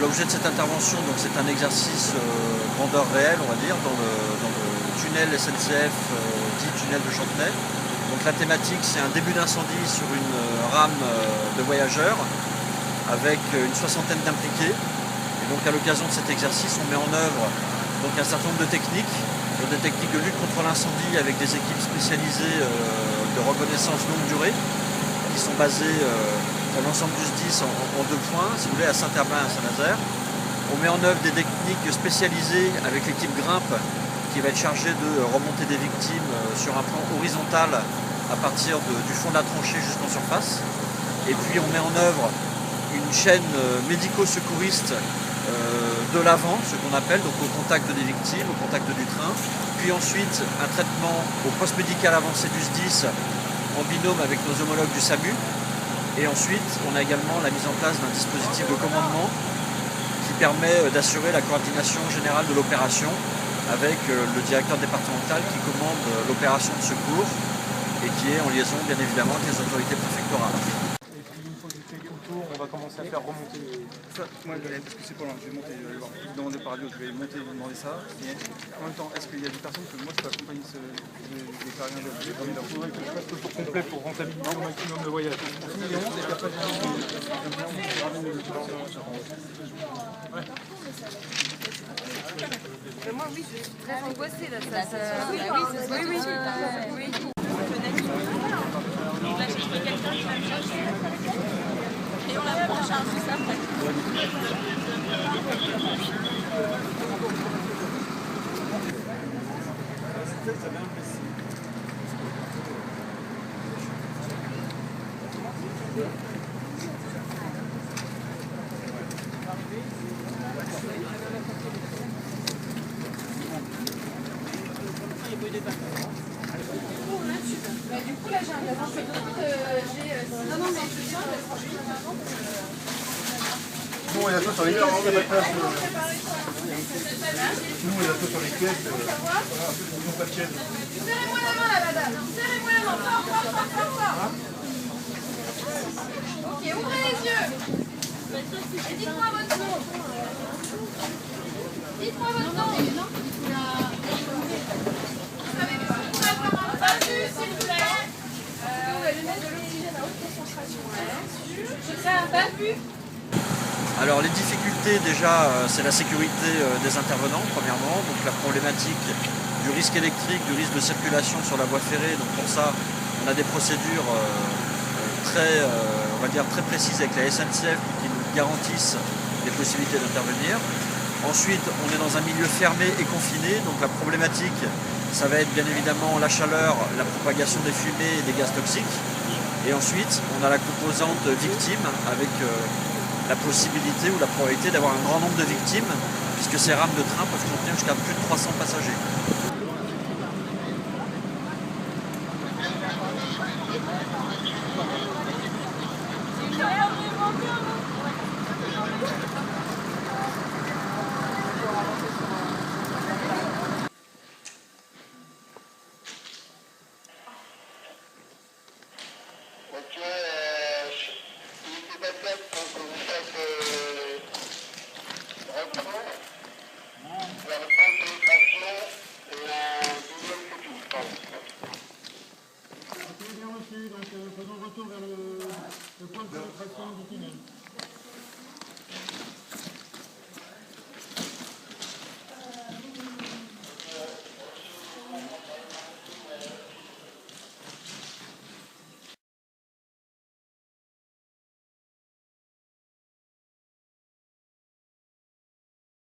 L'objet de cette intervention, c'est un exercice grandeur réelle, on va dire, dans le tunnel SNCF dit tunnel de Chantenay. Donc la thématique, c'est un début d'incendie sur une rame de voyageurs avec une soixantaine d'impliqués. Et donc à l'occasion de cet exercice, on met en œuvre un certain nombre de techniques, des techniques de lutte contre l'incendie avec des équipes spécialisées de reconnaissance longue durée qui sont basées pour l'ensemble du SDIS en 2 points, si vous voulez, à Saint-Herblain et à Saint-Nazaire. On met en œuvre des techniques spécialisées avec l'équipe Grimpe qui va être chargée de remonter des victimes sur un plan horizontal à partir du fond de la tranchée jusqu'en surface. Et puis on met en œuvre une chaîne médico-secouriste de l'avant, ce qu'on appelle, donc au contact des victimes, au contact du train. Puis ensuite un traitement au poste médical avancé du SDIS en binôme avec nos homologues du SAMU. Et ensuite, on a également la mise en place d'un dispositif de commandement qui permet d'assurer la coordination générale de l'opération avec le directeur départemental qui commande l'opération de secours et qui est en liaison bien évidemment avec les autorités préfectorales. Et puis une fois que j'ai fait tout le tour, on va commencer à faire remonter. Moi, parce que c'est pas loin, je vais monter, je vais voir. Je vais demander par radio, je vais monter, lui demander ça. Et en même temps, est-ce qu'il y a des personnes que moi je peux accompagner je vais faire rien d'autre. Il faudrait que je fasse le tour complet pour rentabiliser au maximum le voyage. On finit les 11 et puis après moi, oui, je suis très angoissée là. Oui. Et on la prend en charge juste après. Du coup là j'ai un gaz. Non mais je viens de franchement. Nous, il y a tout sur les caisses, il n'y a pas de place. Nous, il y a tout sur les caisses. Ils n'ont pas de chaise. Serrez-moi la main là, madame. Serrez-moi la main. Fort. Ok, ouvrez les yeux. Et dites-moi votre nom. Dites-moi votre nom. Vous savez pas. Vous pouvez avoir un battu, s'il vous plaît. Je vais mettre de l'oxygène à haute concentration. Je fais un battu. Alors les difficultés déjà, c'est la sécurité des intervenants premièrement, donc la problématique du risque électrique, du risque de circulation sur la voie ferrée. Donc pour ça, on a des procédures on va dire très précises avec la SNCF qui nous garantissent les possibilités d'intervenir. Ensuite, on est dans un milieu fermé et confiné, donc la problématique, ça va être bien évidemment la chaleur, la propagation des fumées et des gaz toxiques. Et ensuite, on a la composante victime avec la possibilité ou la probabilité d'avoir un grand nombre de victimes, puisque ces rames de train peuvent contenir jusqu'à plus de 300 passagers. donc faisons retour vers le point de pénétration du tunnel.